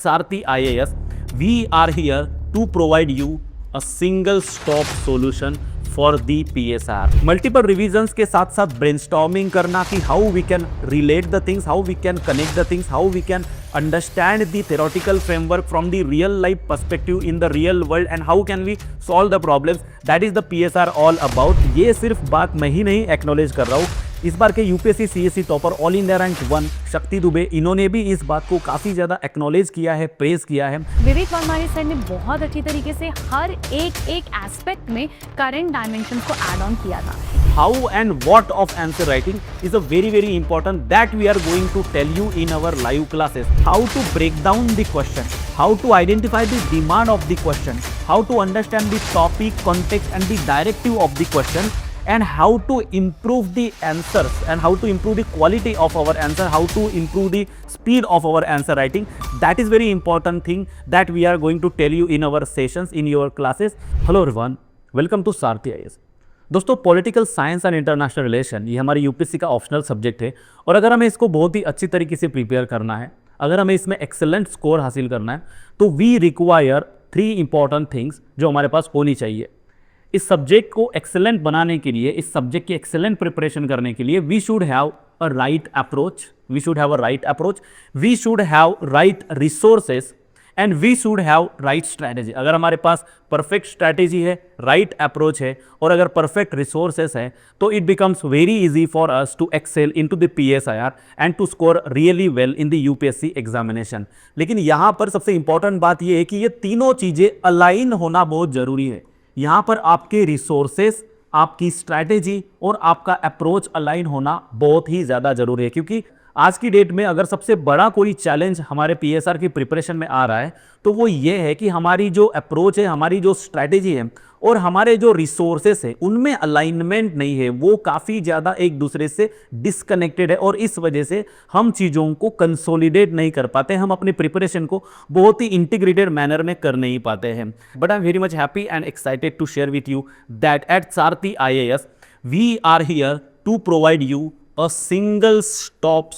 Sarthi IAS, we are here to provide you a single stop solution for the PSR. Multiple revisions के साथ साथ brainstorming करना कि how we can relate the things, how we can connect the things, how we can understand the theoretical framework from the real life perspective in the real world and how can we solve the problems. That is the PSR all about. ये सिर्फ बात मैं ही नहीं acknowledge कर रहा हूँ, इस बार के UPSC CSC topper all India rank 1 शक्ति दुबे, इन्होंने भी इस बात को काफी ज्यादा एक्नॉलेज किया है, प्रेज किया है। विवेक वाघमारे सर ने बहुत अच्छी तरीके से हर एक एस्पेक्ट में करंट डायमेंशंस को ऐड ऑन किया था। How and what of answer writing is a very important that we are going to tell you in our live classes. How to break down the question, how to identify the demand of the question, how to understand the topic, context and the directive of the question, and how to improve the answers and how to improve the quality of our answer, how to improve the speed of our answer writing. That is very important thing that we are going to tell you in our sessions, in your classes. Hello everyone, welcome to Sarthi IAS. दोस्तों, political science and international relation ये हमारे UPSC का optional subject है और अगर हमें इसको बहुत ही अच्छी तरीके से प्रिपेयर करना है, अगर हमें इसमें एक्सेलेंट स्कोर हासिल करना है, तो वी रिक्वायर 3 इंपॉर्टेंट थिंग्स जो हमारे पास होनी चाहिए। इस सब्जेक्ट को एक्सेलेंट बनाने के लिए, इस सब्जेक्ट की एक्सेलेंट प्रिपरेशन करने के लिए we should have a right approach, we should have a right approach, we should have right resources and we should have right strategy. अगर हमारे पास परफेक्ट स्ट्रैटेजी है, राइट अप्रोच है और अगर परफेक्ट रिसोर्सेस है तो it becomes very easy for us to excel into the PSIR and to score really well in the UPSC examination. लेकिन यहाँ पर सबसे इंपॉर्टेंट बात यह है कि ये तीनों चीज़ें अलाइन होना बहुत ज़रूरी है। यहाँ पर आपके रिसोर्सेस, आपकी स्ट्रैटेजी और आपका अप्रोच अलाइन होना बहुत ही ज़्यादा ज़रूरी है, क्योंकि आज की डेट में अगर सबसे बड़ा कोई चैलेंज हमारे PSR की प्रिपरेशन में आ रहा है तो वो ये है कि हमारी जो अप्रोच है, हमारी जो स्ट्रैटेजी है और हमारे जो रिसोर्सेस है उनमें अलाइनमेंट नहीं है, वो काफ़ी ज़्यादा एक दूसरे से डिसकनेक्टेड है और इस वजह से हम चीज़ों को कंसोलिडेट नहीं कर पाते, हम अपनी प्रिपरेशन को बहुत ही इंटीग्रेटेड मैनर में कर नहीं पाते हैं। But I am very much happy and excited to share with you that at Sarthi IAS we are here to provide you a single stop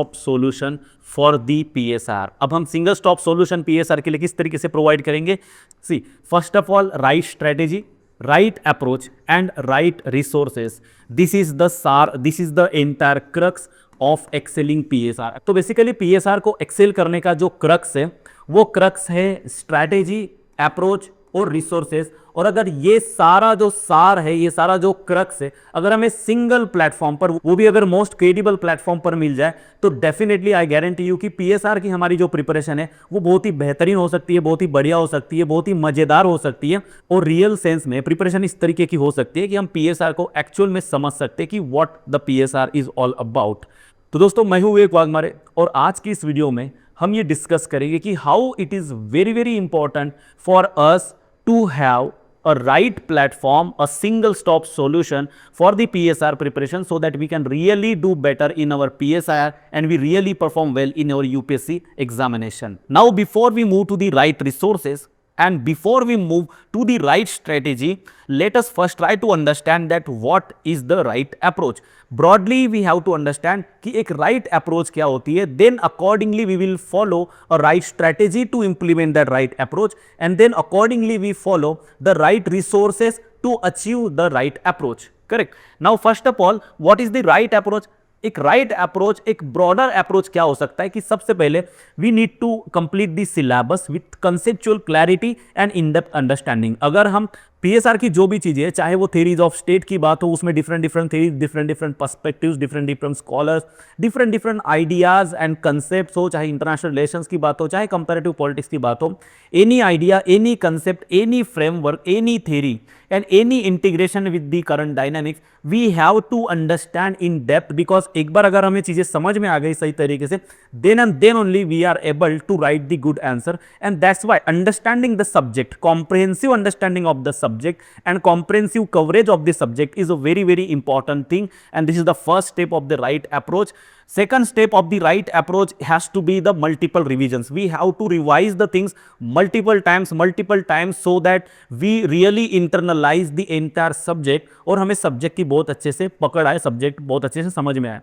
solution for the PSR. अब हम single stop solution PSR के लिए किस तरीके से provide करेंगे? See, first of all right strategy, right approach and right resources. This is the entire crux of excelling PSR। तो basically PSR को एक्सेल करने का जो क्रक्स है वो क्रक्स है स्ट्रैटेजी, अप्रोच और रिसोर्सेस। और अगर ये सारा जो सार है, ये सारा जो क्रक्स है, अगर हमें सिंगल प्लेटफॉर्म पर, वो भी अगर मोस्ट क्रेडिबल प्लेटफॉर्म पर मिल जाए तो डेफिनेटली आई गारंटी यू कि PSR की हमारी जो प्रिपरेशन है वो बहुत ही बेहतरीन हो सकती है, बहुत ही बढ़िया हो सकती है, बहुत ही मजेदार हो सकती है और रियल सेंस में प्रिपरेशन इस तरीके की हो सकती है कि हम PSR को एक्चुअल में समझ सकते हैं कि what the PSR is all about. तो दोस्तों, मैं हूं विवेक वाघमारे और आज की इस वीडियो में हम ये डिस्कस करेंगे कि how it is very important for us to have a right platform, a single stop solution for the PSR preparation so that we can really do better in our PSIR and we really perform well in our UPSC examination. Now, before we move to the right resources and before we move to the right strategy, let us first try to understand that what is the right approach. Broadly, we have to understand कि एक right approach क्या होती है, then accordingly we will follow a right strategy to implement that right approach and then accordingly we follow the right resources to achieve the right approach. Correct? Now, first of all, what is the right approach? एक right approach, एक broader approach क्या हो सकता है कि सबसे पहले we need to complete the syllabus with conceptual clarity and in depth understanding. अगर हम PSR की जो भी चीज़ें, चाहे वो थेरीज ऑफ स्टेट की बात हो, उसमें different theories, different perspectives, different scholars, different ideas and concepts हो, चाहे इंटरनेशनल रिलेशंस की बात हो, चाहे कंपैरेटिव पॉलिटिक्स की बात हो, any idea, any concept, any framework, any theory and any integration with the current dynamics we have to understand in depth, because एक बार अगर हमें चीज़ें समझ में आ गई सही तरीके से then and then only we are able to write the good answer, and that's why understanding the subject, comprehensive understanding of the subject and comprehensive coverage of the subject is a very important thing, and this is the first step of the right approach. Second step of the right approach has to be the multiple revisions. We have to revise the things multiple times so that we really internalize the entire subject और हमें subject की बहुत अच्छे से पकड़ आए, subject बहुत अच्छे से समझ में आए।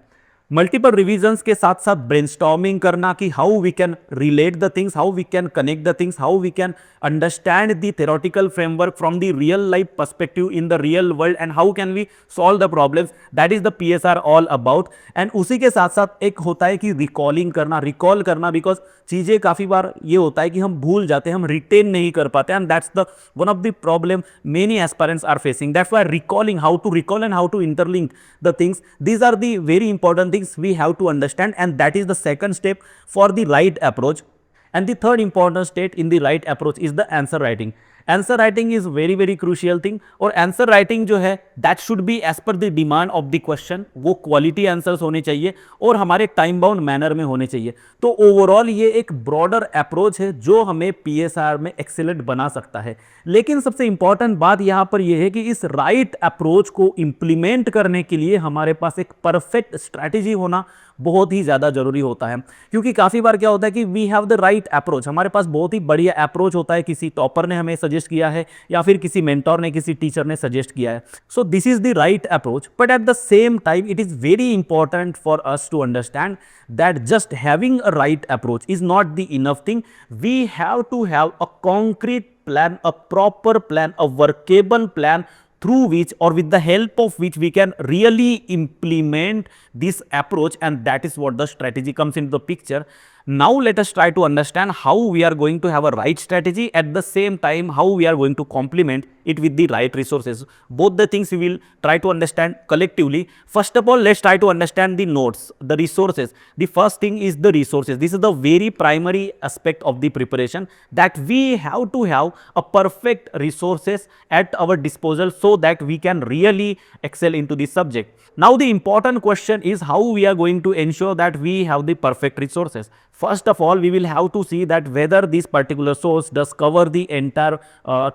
मल्टीपल रिविजन्स के साथ साथ ब्रेनस्टॉर्मिंग करना कि how we can relate the things, how we can connect the things, how we can understand the theoretical framework from the real life perspective in the real world and how can we solve the problems, that is the PSR all about. And उसी के साथ साथ एक होता है कि recalling करना, recall करना, बिकॉज चीज़ें काफ़ी बार ये होता है कि हम भूल जाते हैं, हम रिटेन नहीं कर पाते, and that's the one of the problem many aspirants are facing. That's why recalling, how to recall and how to interlink the things, these are the very important things we have to understand, and that is the second step for the right approach. And the third important step in the right approach is the answer writing. Answer writing is very very crucial thing, और answer writing जो है that should be as per the demand of the question, वो quality answers होने चाहिए और हमारे time bound manner में होने चाहिए। तो ओवरऑल ये एक ब्रॉडर अप्रोच है जो हमें PSR में एक्सेलेंट बना सकता है। लेकिन सबसे इंपॉर्टेंट बात यहाँ पर यह है कि इस राइट अप्रोच को इंप्लीमेंट करने के लिए हमारे पास एक परफेक्ट स्ट्रैटेजी होना बहुत ही ज़्यादा जरूरी होता है, क्योंकि काफ़ी बार क्या होता है कि we have the right approach, हमारे पास बहुत ही बढ़िया अप्रोच होता है, किसी टॉपर ने हमें सजेस्ट किया है या फिर किसी मेंटोर ने, किसी टीचर ने सजेस्ट किया है। So this is the right approach, but at the same time it is very important for us to understand that just having a right approach is not the enough thing. We have to have a concrete plan, a proper plan, a workable plan through which or with the help of which we can really implement this approach, and that is what the strategy comes into the picture. Now let us try to understand how we are going to have a right strategy, at the same time how we are going to complement it with the right resources. Both the things we will try to understand collectively. First of all, let's try to understand the notes, the resources. The first thing is the resources. This is the very primary aspect of the preparation, that we have to have a perfect resources at our disposal so that we can really excel into this subject. Now the important question is how we are going to ensure that we have the perfect resources. First of all, we will have to see that whether this particular source does cover the entire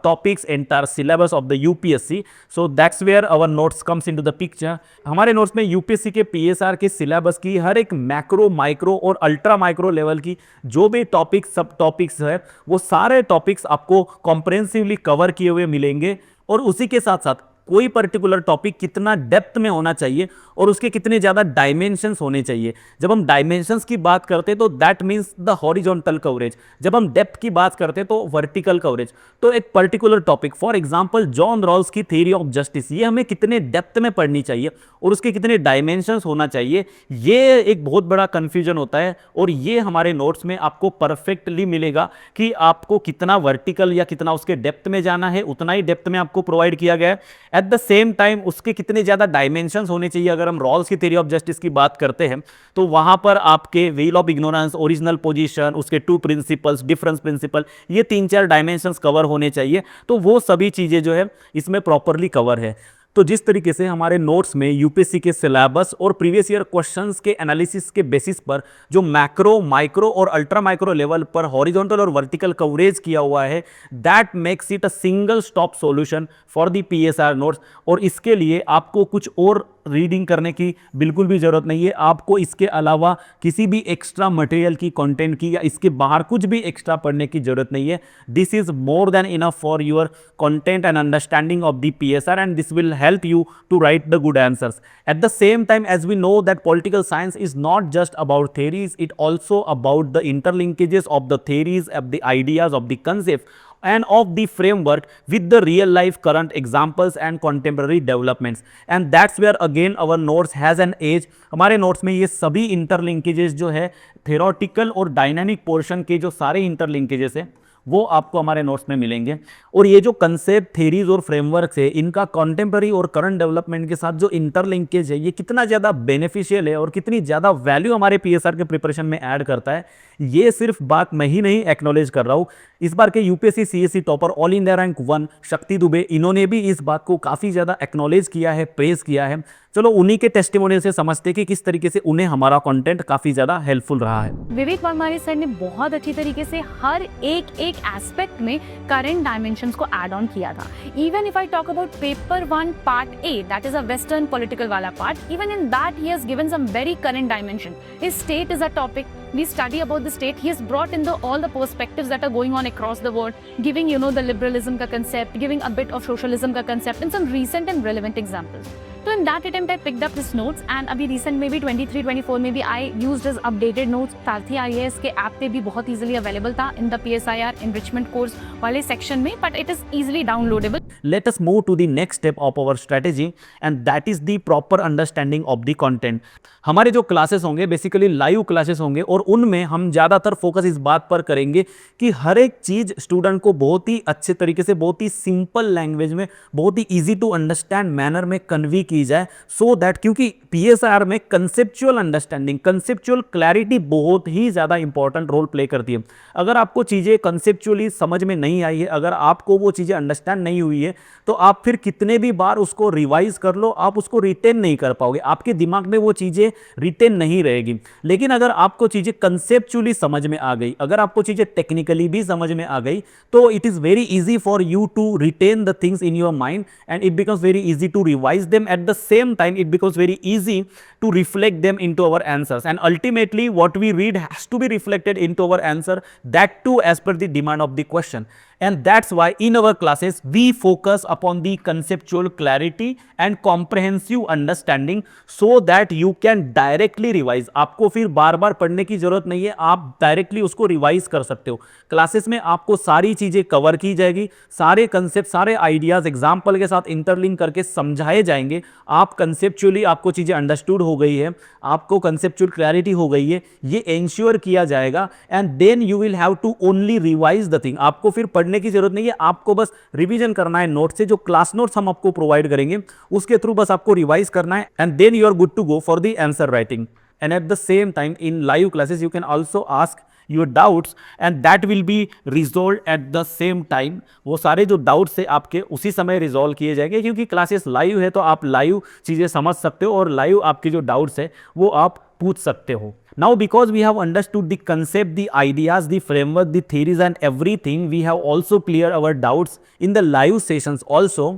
topics, entire syllabus of the UPSC. So that's where our notes comes into the picture. हमारे notes में UPSC के PSR के syllabus की हर एक macro, micro और ultra micro level की जो भी टॉपिक्स, सब टॉपिक्स है, वो सारे टॉपिक्स आपको कॉम्प्रिहेंसिवली कवर किए हुए मिलेंगे। और उसी के साथ साथ कोई पर्टिकुलर टॉपिक कितना डेप्थ में होना चाहिए और उसके कितने ज़्यादा डायमेंशंस होने चाहिए। जब हम डायमेंशंस की बात करते हैं तो that means the horizontal coverage, जब हम डेप्थ की बात करते हैं तो वर्टिकल कवरेज। तो एक particular topic, for example John Rawls की थ्योरी ऑफ जस्टिस, ये हमें कितने डेप्थ में पढ़नी चाहिए और उसके कितने डायमेंशंस होना चाहिए, ये एक बहुत बड़ा कन्फ्यूजन होता है। और ये हमारे नोट्स में आपको परफेक्टली मिलेगा कि आपको कितना वर्टिकल या कितना उसके डेप्थ में जाना है, उतना ही डेप्थ में आपको प्रोवाइड किया गया है। एट द सेम टाइम उसके कितने ज़्यादा डायमेंशंस होने चाहिए। अगर हम रॉल्स की थ्योरी ऑफ जस्टिस की बात करते हैं तो वहाँ पर आपके wheel of ignorance, original position, उसके 2 प्रिंसिपल्स, डिफरेंस प्रिंसिपल, ये 3-4 डायमेंशंस कवर होने चाहिए। तो वो सभी चीज़ें जो है इसमें प्रॉपरली कवर है। तो जिस तरीके से हमारे नोट्स में यूपीएससी के सिलेबस और प्रीवियस ईयर क्वेश्चंस के एनालिसिस के बेसिस पर जो मैक्रो, माइक्रो और अल्ट्रा माइक्रो लेवल पर हॉरिजॉन्टल और वर्टिकल कवरेज किया हुआ है, that makes it a single stop solution for the PSR notes. और इसके लिए आपको कुछ और रीडिंग करने की बिल्कुल भी ज़रूरत नहीं है। आपको इसके अलावा किसी भी एक्स्ट्रा मटेरियल की, कंटेंट की या इसके बाहर कुछ भी एक्स्ट्रा पढ़ने की ज़रूरत नहीं है। This is more than enough for your content and understanding of the PSR, and this will help you to write the good answers. At the same time, as we know that political science is not just about theories, it also about the interlinkages of the theories, of the ideas, of the concepts and of the framework with the real life current examples and contemporary developments. And that's where again our notes has an edge. हमारे notes में ये सभी interlinkages जो है theoretical और dynamic portion के जो सारे इंटरलिंकेजेस हैं वो आपको हमारे नोट्स में मिलेंगे। और ये जो कंसेप्ट, थेरीज और फ्रेमवर्क्स है, इनका कॉन्टेम्पररी और करंट डेवलपमेंट के साथ जो इंटरलिंकेज है, ये कितना ज़्यादा बेनिफिशियल है और कितनी ज़्यादा वैल्यू हमारे पीएसआर के प्रिपरेशन में ऐड करता है, ये सिर्फ बात मैं ही नहीं एक्नॉलेज कर रहा हूँ। इस बार के UPSC CSC topper all India rank 1 शक्ति दुबे, इन्होंने भी इस बात को काफ़ी ज़्यादा एक्नॉलेज किया है, प्रेज किया है। चलो उन्हीं के टेस्टिमोनियल से समझते कि किस तरीके से उन्हें हमारा कंटेंट काफ़ी ज़्यादा हेल्पफुल रहा है। विवेक वर्मारी सर ने बहुत अच्छी तरीके से हर एक एस्पेक्ट में करंट डायमेंशंस को ऐड ऑन किया था। Even if I talk about paper 1 part A, that is a western political वाला part, even in that he has given some very current dimension. His state is a topic, we study about the state. He has brought in all the perspectives that are going on across the world, giving the liberalism ka concept, giving a bit of socialism ka concept and some recent and relevant examples. तो in that attempt I picked up his notes and अभी recent में भी 23-24 में भी I used his updated notes. Sarathi IAS के app पे भी बहुत इजीली अवेलेबल था in the PSIR enrichment course वाले सेक्शन में, but it is easily downloadable. Let us move to the next step of our strategy and that is the proper understanding of the content. हमारे जो classes होंगे basically live classes होंगे और उनमें हम ज़्यादातर फोकस इस बात पर करेंगे कि हर एक चीज़ स्टूडेंट को बहुत ही अच्छे तरीके से, बहुत ही सिंपल लैंग्वेज में, बहुत ही इजी टू अंडरस्टैंड मैनर में कन्वे की जाए, सो दैट क्योंकि PSIR में कंसेप्चुअल अंडरस्टैंडिंग, कंसेप्चुअल क्लैरिटी बहुत ही ज़्यादा इंपॉर्टेंट रोल प्ले करती है। अगर आपको चीज़ें कंसेप्चुअली समझ में नहीं आई है, अगर आपको वो चीज़ें अंडरस्टैंड नहीं हुई है, तो आप फिर कितने भी बार उसको रिवाइज कर लो, आप उसको रिटेन नहीं कर पाओगे, आपके दिमाग में वो चीज़ें रिटेन नहीं रहेगी। लेकिन अगर आपको चीज़ें कंसेप्चुअली समझ में आ गई, अगर आपको चीज़ें टेक्निकली भी समझ में आ गई, तो it is very easy for you to retain the things in your mind and it becomes very easy to revise them. At the same time it becomes very easy to reflect them into our answers, and ultimately what we read has to be reflected into our answer, that too as per the demand of the question. And that's why in our classes we focus upon the conceptual clarity and comprehensive understanding so that you can directly revise. आपको फिर बार बार पढ़ने की जरूरत नहीं है, आप directly उसको revise कर सकते हो। क्लासेस में आपको सारी चीजें कवर की जाएगी, सारे कंसेप्ट, सारे आइडियाज एग्जाम्पल के साथ इंटरलिंक करके समझाए जाएंगे। आप कंसेप्चुअली आपको चीजें अंडरस्टूड हो गई है, आपको कंसेप्चुअल क्लैरिटी हो गई है, ये इंश्योर किया जाएगा and then you will have to only revise the thing. आपको फिर पढ़ने की जरूरत नहीं है, आपको बस रिवीजन करना है नोट से, जो क्लास नोट्स हम आपको प्रोवाइड करेंगे उसके थ्रू बस आपको रिवाइज करना है and then you are good to go for the answer writing. And at the same time in live classes you can also ask your doubts and that will be resolved at the same time। वो सारे जो doubts है आपके उसी समय resolve किए जाएंगे, क्योंकि क्लासेस लाइव है तो आप लाइव चीज़ें समझ सकते हो और लाइव आपके जो डाउट्स है वो आप पूछ सकते हो। Now because we have understood the concept, the ideas, the framework, the theories and everything, we have also cleared our doubts in the live sessions also.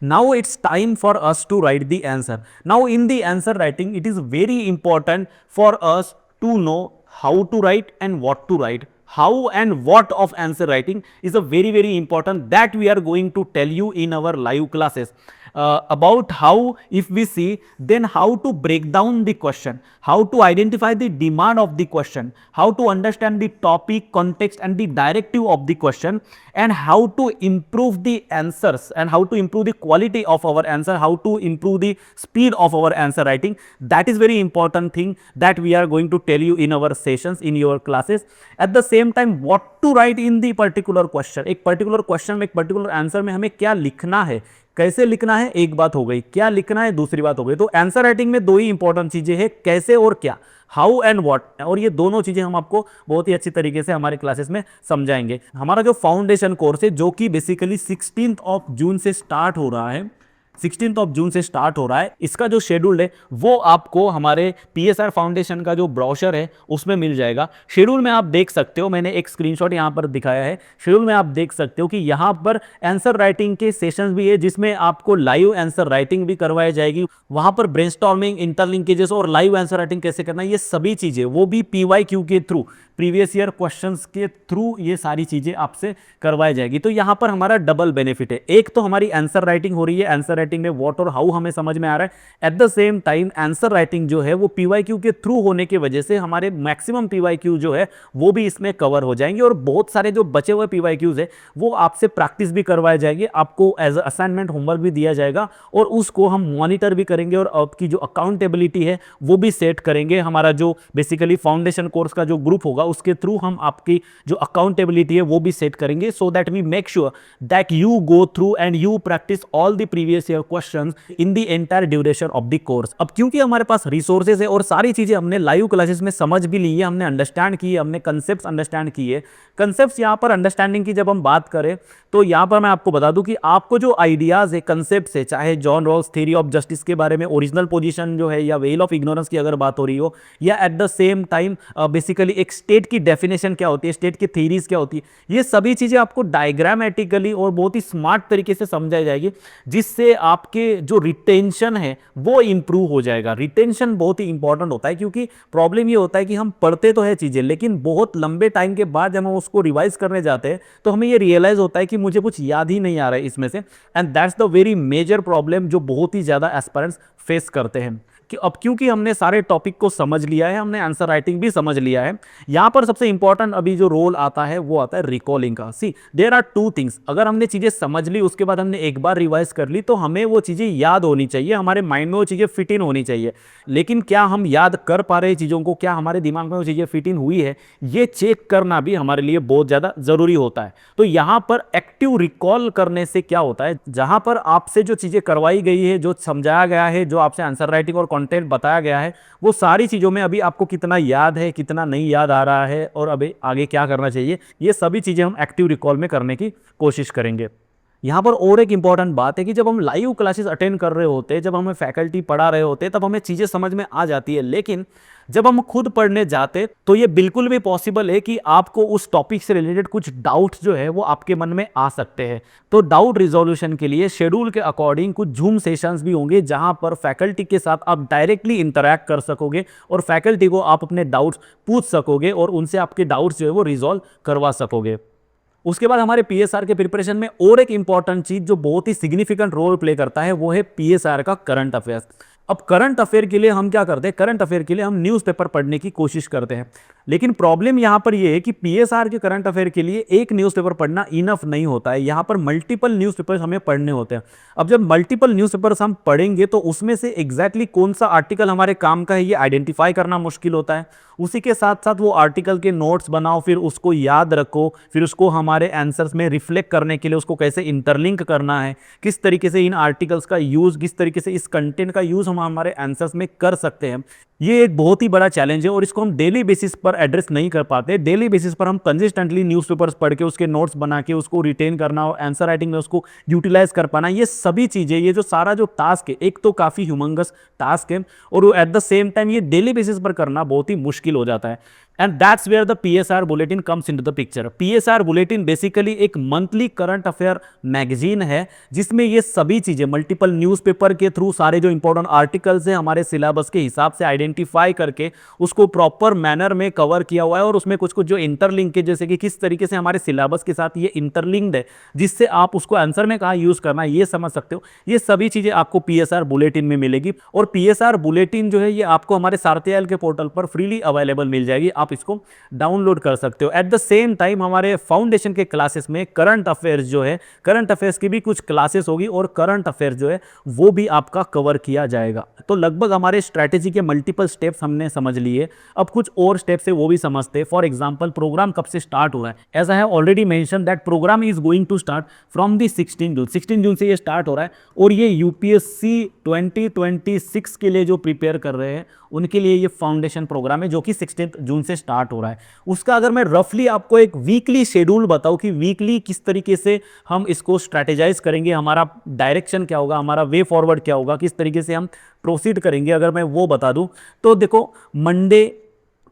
Now it's time for us to write the answer. Now in the answer writing it is very important for us to know how to write and what to write. How and what of answer writing is a very important that we are going to tell you in our live classes. About how, if we see, then how to break down the question, how to identify the demand of the question, how to understand the topic, context and the directive of the question, and how to improve the answers and how to improve the quality of our answer, how to improve the speed of our answer writing. That is very important thing that we are going to tell you in our sessions, in your classes. At the same time, what to write in the particular question, एक particular question में, एक particular answer में हमें क्या लिखना है, कैसे लिखना है, एक बात हो गई, क्या लिखना है दूसरी बात हो गई। तो आंसर राइटिंग में दो ही इंपॉर्टेंट चीजें हैं, कैसे और क्या, हाउ एंड व्हाट, और ये दोनों चीजें हम आपको बहुत ही अच्छी तरीके से हमारे क्लासेस में समझाएंगे। हमारा जो फाउंडेशन कोर्स है जो कि बेसिकली 16 जून से स्टार्ट हो रहा है, 16 जून से स्टार्ट हो रहा है, इसका जो शेड्यूल है वो आपको हमारे PSR फाउंडेशन का जो ब्रोशर है उसमें मिल जाएगा। शेड्यूल में आप देख सकते हो, मैंने एक स्क्रीनशॉट यहाँ पर दिखाया है, शेड्यूल में आप देख सकते हो कि यहाँ पर आंसर राइटिंग के सेशंस भी है जिसमें आपको लाइव आंसर राइटिंग भी करवाई जाएगी। वहाँ पर ब्रेनस्टॉर्मिंग, इंटरलिंकेजेस और लाइव आंसर राइटिंग कैसे करना है, ये सभी चीज़ें, वो भी PYQ के थ्रू, प्रीवियस ईयर क्वेश्चंस के थ्रू ये सारी चीज़ें आपसे करवाई जाएगी। तो यहाँ पर हमारा डबल बेनिफिट है, एक तो हमारी आंसर राइटिंग हो रही है, आंसर राइटिंग में व्हाट और हाउ हमें समझ में आ रहा है, eight the same time answer writing जो है वो PYQ के थ्रू होने की वजह से हमारे मैक्सिमम PYQ जो है वो भी इसमें कवर हो जाएंगे और बहुत सारे जो बचे हुए PYQs है वो आपसे प्रैक्टिस भी करवाए जाएंगे, आपको एज असाइनमेंट होमवर्क भी दिया जाएगा और उसको हम मॉनिटर भी करेंगे और आपकी जो अकाउंटेबिलिटी है वो भी सेट करेंगे। हमारा जो बेसिकली फाउंडेशन कोर्स का जो ग्रुप होगा उसके थ्रू हम आपकी जो अकाउंटेबिलिटी है वो भी सेट करेंगे, so that we make sure that you go through and you practice all the previous year questions in the entire duration of the course. अब क्योंकि हमारे पास रिसोर्सेज है और सारी चीजें हमने लाइव क्लासेस में समझ भी ली है, हमने अंडरस्टैंड की है, हमने कंसेप्ट अंडरस्टैंड किए। कंसेप्ट यहाँ पर अंडरस्टैंडिंग की जब हम बात करें तो यहाँ पर मैं आपको बता दूं कि आपको जो आइडियाज है, कंसेप्ट है, चाहे John Rawls theory of justice के बारे में, ओरिजिनल पोजीशन जो है, या वेल ऑफ इग्नोरेंस की अगर बात हो रही हो, या eight the same time basically एक स्टेट स्टेट की डेफिनेशन क्या होती है, स्टेट की थीरीज क्या होती है, ये सभी चीज़ें आपको डायग्रामेटिकली और बहुत ही स्मार्ट तरीके से समझाई जाएगी, जिससे आपके जो रिटेंशन है वो इंप्रूव हो जाएगा। रिटेंशन बहुत ही इंपॉर्टेंट होता है, क्योंकि प्रॉब्लम ये होता है कि हम पढ़ते तो है चीज़ें, लेकिन बहुत लंबे टाइम के बाद जब हम उसको रिवाइज करने जाते हैं तो हमें ये रियलाइज होता है कि मुझे कुछ याद ही नहीं आ रहा है इसमें से। And that's the very major problem जो बहुत ही ज़्यादा एस्पिरेंट्स फेस करते हैं। कि अब क्योंकि हमने सारे टॉपिक को समझ लिया है, हमने आंसर राइटिंग भी समझ लिया है, यहाँ पर सबसे इंपॉर्टेंट अभी जो रोल आता है वो आता है रिकॉलिंग का। सी देयर आर टू थिंग्स, अगर हमने चीज़ें समझ ली उसके बाद हमने एक बार रिवाइज कर ली तो हमें वो चीज़ें याद होनी चाहिए, हमारे माइंड में वो चीज़ें फिट इन होनी चाहिए। लेकिन क्या हम याद कर पा रहे हैं चीज़ों को, क्या हमारे दिमाग में वो चीज़ें फिट इन हुई है, ये चेक करना भी हमारे लिए बहुत ज़्यादा ज़रूरी होता है। तो यहाँ पर एक्टिव रिकॉल करने से क्या होता है, जहाँ पर आपसे जो चीज़ें करवाई गई है, जो समझाया गया है, जो आपसे आंसर राइटिंग और कंटेंट बताया गया है, वो सारी चीज़ों में अभी आपको कितना याद है, कितना नहीं याद आ रहा है और अभी आगे क्या करना चाहिए, ये सभी चीज़ें हम एक्टिव रिकॉल में करने की कोशिश करेंगे। यहाँ पर और एक इंपॉर्टेंट बात है कि जब हम लाइव क्लासेस अटेंड कर रहे होते हैं, जब हमें फैकल्टी पढ़ा रहे होते हैं, तब हमें चीज़ें समझ में आ जाती है, लेकिन जब हम खुद पढ़ने जाते तो ये बिल्कुल भी पॉसिबल है कि आपको उस टॉपिक से रिलेटेड कुछ डाउट जो है वो आपके मन में आ सकते हैं। तो डाउट रिजोल्यूशन के लिए शेड्यूल के अकॉर्डिंग कुछ जूम सेशंस भी होंगे, जहां पर फैकल्टी के साथ आप डायरेक्टली इंटरैक्ट कर सकोगे और फैकल्टी को आप अपने डाउट्स पूछ सकोगे और उनसे आपके डाउट्स जो है वो रिजॉल्व करवा सकोगे। उसके बाद हमारे पीएसआर के प्रिपरेशन में और एक इंपॉर्टेंट चीज जो बहुत ही सिग्निफिकेंट रोल प्ले करता है वो है पीएसआर का करंट अफेयर्स। अब करंट अफेयर के लिए हम क्या करते हैं, करंट अफेयर के लिए हम न्यूज़पेपर पढ़ने की कोशिश करते हैं, लेकिन प्रॉब्लम यहाँ पर ये है कि पीएसआर के करंट अफेयर के लिए एक न्यूज़पेपर पढ़ना इनफ नहीं होता है, यहाँ पर मल्टीपल न्यूज़पेपर्स हमें पढ़ने होते हैं। अब जब मल्टीपल न्यूज़पेपर्स हम पढ़ेंगे तो उसमें से एग्जैक्टली कौन सा आर्टिकल हमारे काम का है ये आइडेंटिफाई करना मुश्किल होता है। उसी के साथ साथ वो आर्टिकल के नोट्स बनाओ, फिर उसको याद रखो, फिर उसको हमारे आंसर्स में रिफ्लेक्ट करने के लिए उसको कैसे इंटरलिंक करना है, किस तरीके से इन आर्टिकल्स का यूज़, किस तरीके से इस कंटेंट का यूज़ हम हमारे आंसर्स में कर सकते हैं, ये एक बहुत ही बड़ा चैलेंज है और इसको हम डेली बेसिस पर एड्रेस नहीं कर पाते। डेली बेसिस पर हम कंसिस्टेंटली न्यूज़पेपर्स पढ़ के उसके नोट्स बना के उसको रिटेन करना और आंसर राइटिंग में उसको यूटिलाइज कर पाना, ये सभी चीज़ें, ये जो सारा जो टास्क है, एक तो काफ़ी ह्यूमंगस टास्क है और एट द सेम टाइम ये डेली बेसिस पर करना बहुत ही मुश्किल हो जाता है। And that's where the PSR bulletin comes into the picture. PSR bulletin basically एक मंथली करंट अफेयर मैगजीन है, जिसमें ये सभी चीज़ें मल्टीपल न्यूज़पेपर के थ्रू सारे जो इंपॉर्टेंट आर्टिकल्स हैं हमारे सिलेबस के हिसाब से आइडेंटिफाई करके उसको प्रॉपर मैनर में कवर किया हुआ है और उसमें कुछ कुछ जो इंटरलिंक है, जैसे कि किस तरीके से हमारे सिलेबस के साथ ये इंटरलिंक्ड है, जिससे आप उसको आंसर में कहाँ यूज़ करना है ये समझ सकते हो। ये सभी चीज़ें आपको पीएसआर बुलेटिन में मिलेगी और पीएसआर बुलेटिन जो है ये आपको हमारे सारथी के पोर्टल पर फ्रीली अवेलेबल मिल जाएगी, आप इसको डाउनलोड कर सकते हो। एट द सेम टाइम हमारे फाउंडेशन के क्लासेस में करंट अफेयर्स जो है, करंट अफेयर्स की भी कुछ क्लासेस होगी और करंट अफेयर्स जो है वो भी आपका कवर किया जाएगा। तो लगभग हमारे स्ट्रैटेजी के मल्टीपल स्टेप्स हमने समझ लिए, अब कुछ और स्टेप्स है वो भी समझते हैं। फॉर एग्जांपल प्रोग्राम कब से स्टार्ट हो रहा है, as I have already mention that programme is going to start from the 16 June से ये स्टार्ट हो रहा है और ये यूपीएससी 2026 के लिए जो प्रिपेयर कर रहे हैं उनके लिए ये फाउंडेशन प्रोग्राम है जो कि 16 जून से स्टार्ट हो रहा है। उसका अगर मैं रफली आपको एक वीकली शेड्यूल बताऊं कि वीकली किस तरीके से हम इसको स्ट्रैटेजाइज करेंगे, हमारा डायरेक्शन क्या होगा, हमारा वे फॉरवर्ड क्या होगा, किस तरीके से हम प्रोसीड करेंगे, अगर मैं वो बता दूं तो देखो, मंडे,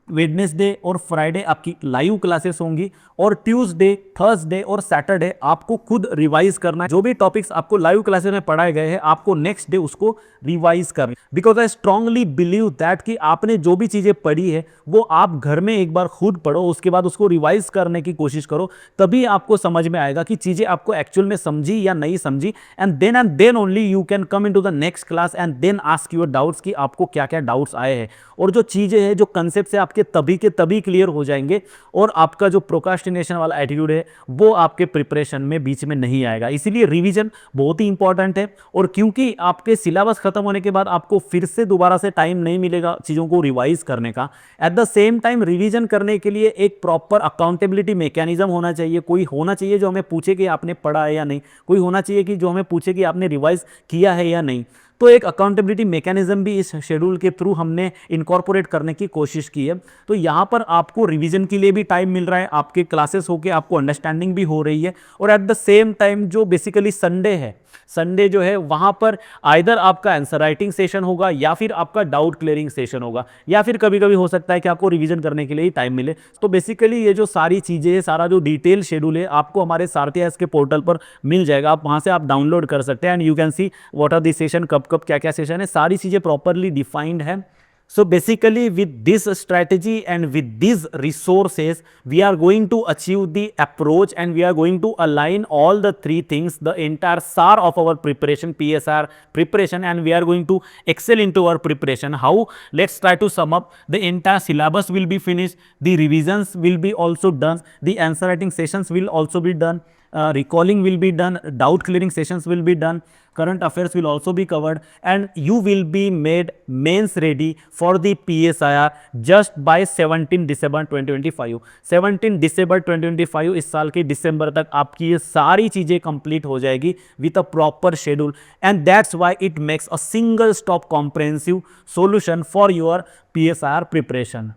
वेडनेसडे और फ्राइडे आपकी लाइव क्लासेस होंगी और ट्यूसडे, थर्सडे और सैटरडे आपको खुद रिवाइज करना है। जो भी टॉपिक्स आपको लाइव क्लासेस में पढ़ाए गए हैं आपको नेक्स्ट डे उसको रिवाइज करना, because I strongly believe that कि आपने जो भी चीज़ें पढ़ी है वो आप घर में एक बार खुद पढ़ो, उसके बाद उसको रिवाइज करने की कोशिश करो, तभी आपको समझ में आएगा कि चीज़ें आपको एक्चुअल में समझी या नहीं समझी। And then only you can come into the next class and then ask your doubts कि आपको क्या क्या डाउट्स आए हैं, और जो चीज़ें हैं, जो कंसेप्ट है आपके तभी के तभी क्लियर हो जाएंगे और आपका जो प्रोक्रास्टिनेशन वाला एटीट्यूड है वो आपके प्रिपरेशन में बीच में नहीं आएगा। इसीलिए रिवीजन बहुत ही इंपॉर्टेंट है और क्योंकि आपके सिलेबस खत्म होने के बाद आपको फिर से दोबारा से टाइम नहीं मिलेगा चीज़ों को रिवाइज करने का, eight the same time revision करने के लिए एक प्रॉपर अकाउंटेबिलिटी मैकेनिज्म होना चाहिए। कोई होना चाहिए जो हमें पूछे कि आपने पढ़ा है या नहीं, कोई होना चाहिए कि जो हमें पूछे कि आपने रिवाइज किया है या नहीं। तो एक अकाउंटेबिलिटी मैकेनिज्म भी इस शेड्यूल के थ्रू हमने इनकॉर्पोरेट करने की कोशिश की है। तो यहाँ पर आपको रिवीजन के लिए भी टाइम मिल रहा है, आपके क्लासेस होके आपको अंडरस्टैंडिंग भी हो रही है, और एट द सेम टाइम जो बेसिकली संडे है, संडे जो है वहाँ पर आइदर आपका आंसर राइटिंग सेशन होगा या फिर आपका डाउट क्लियरिंग सेशन होगा, या फिर कभी कभी हो सकता है कि आपको रिवीजन करने के लिए ही टाइम मिले। तो बेसिकली ये जो सारी चीज़ें, सारा जो डिटेल शेड्यूल है आपको हमारे सारथी एस के पोर्टल पर मिल जाएगा, आप वहाँ से आप डाउनलोड कर सकते हैं and you can see what are the session, कब कब क्या क्या सेशन है, सारी चीज़ें प्रॉपरली डिफाइंड है। So basically with this strategy and with these resources, we are going to achieve the approach and we are going to align all the three things, the entire SAR of our preparation, PSR preparation, and we are going to excel into our preparation. How? Let's try to sum up. The entire syllabus will be finished, the revisions will be also done, the answer writing sessions will also be done, recalling will be done, doubt clearing sessions will be done, current affairs will also be covered, and you will be made mains ready for the PSIR just by 17 December 2025. 17 December 2025 इस साल के दिसंबर तक आपकी ये सारी चीज़ें complete हो जाएगी with a proper schedule, and that's why it makes a single stop comprehensive solution for your PSIR preparation.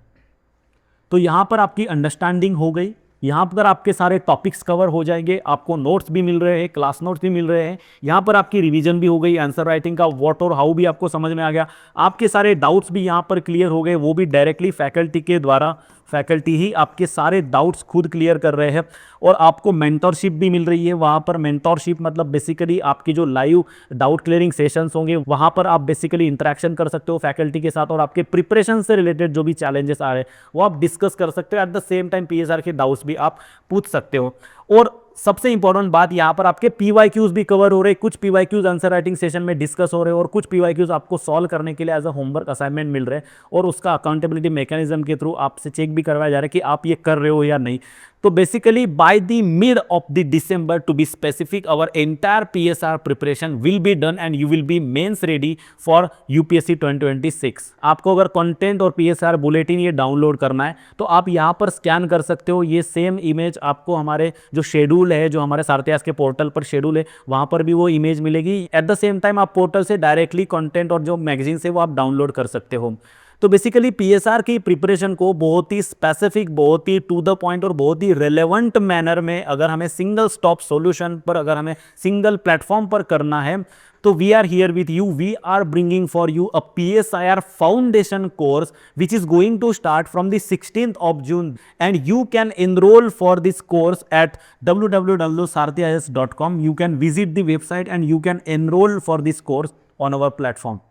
तो यहाँ पर आपकी अंडरस्टैंडिंग हो गई, यहाँ पर आपके सारे टॉपिक्स कवर हो जाएंगे, आपको नोट्स भी मिल रहे हैं, क्लास नोट्स भी मिल रहे हैं, यहाँ पर आपकी रिवीजन भी हो गई, आंसर राइटिंग का व्हाट और हाउ भी आपको समझ में आ गया, आपके सारे डाउट्स भी यहाँ पर क्लियर हो गए, वो भी डायरेक्टली फैकल्टी के द्वारा, फैकल्टी ही आपके सारे डाउट्स खुद क्लियर कर रहे हैं, और आपको मेंटरशिप भी मिल रही है वहाँ पर। मेंटरशिप मतलब बेसिकली आपकी जो लाइव डाउट क्लियरिंग सेशंस होंगे वहाँ पर आप बेसिकली इंटरेक्शन कर सकते हो फैकल्टी के साथ, और आपके प्रिपरेशन से रिलेटेड जो भी चैलेंजेस आ रहे हैं वो आप डिस्कस कर सकते हो। Eight the same time PSR के डाउट्स भी आप पूछ सकते हो, और सबसे इंपॉर्टेंट बात यहाँ पर आपके PYQs भी कवर हो रहे हैं, कुछ PYQs आंसर राइटिंग सेशन में डिस्कस हो रहे हैं, और कुछ PYQs आपको सॉल्व करने के लिए एज अ होमवर्क असाइनमेंट मिल रहे हैं, और उसका अकाउंटेबिलिटी मैकेनिज्म के थ्रू आपसे चेक भी करवाया जा रहा है कि आप ये कर रहे हो या नहीं। तो basically by the mid of the December to be specific, our entire PSR preparation will be done and you will be mains ready for UPSC 2026। आपको अगर कंटेंट और PSR बुलेटिन ये डाउनलोड करना है तो आप यहाँ पर स्कैन कर सकते हो, ये सेम इमेज आपको हमारे जो शेड्यूल है, जो हमारे सारथी एस के पोर्टल पर शेड्यूल है वहाँ पर भी वो इमेज मिलेगी। एट द सेम टाइम आप पोर्टल से डायरेक्टली कंटेंट और जो मैगजीन है वो आप डाउनलोड कर सकते हो। तो बेसिकली PSR की प्रिपरेशन को बहुत ही स्पेसिफिक, बहुत ही टू द पॉइंट और बहुत ही रेलेवेंट मैनर में अगर हमें सिंगल स्टॉप सॉल्यूशन पर, अगर हमें सिंगल प्लेटफॉर्म पर करना है, तो we are here with you, we are bringing for you a PSIR foundation course which is going to start from the 16th of June, and you can enroll for this course at www.sarthias.com. You can visit the website and you can enroll for this course on our platform.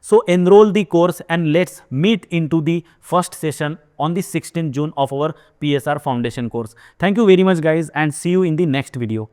So enroll the course and let's meet into the first session on the 16th June of our PSR Foundation course. Thank you very much guys, and see you in the next video.